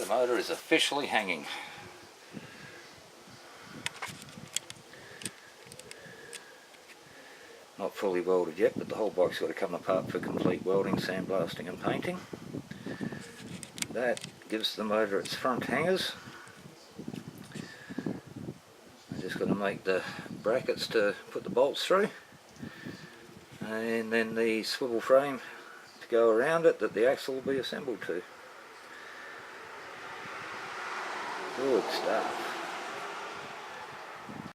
motor is officially hanging. Not fully welded yet, but the whole bike's got to come apart for complete welding, sandblasting and painting. That gives the motor its front hangers. I'm just going to make the brackets to put the bolts through, and then the swivel frame to go around it that the axle will be assembled to. Good stuff.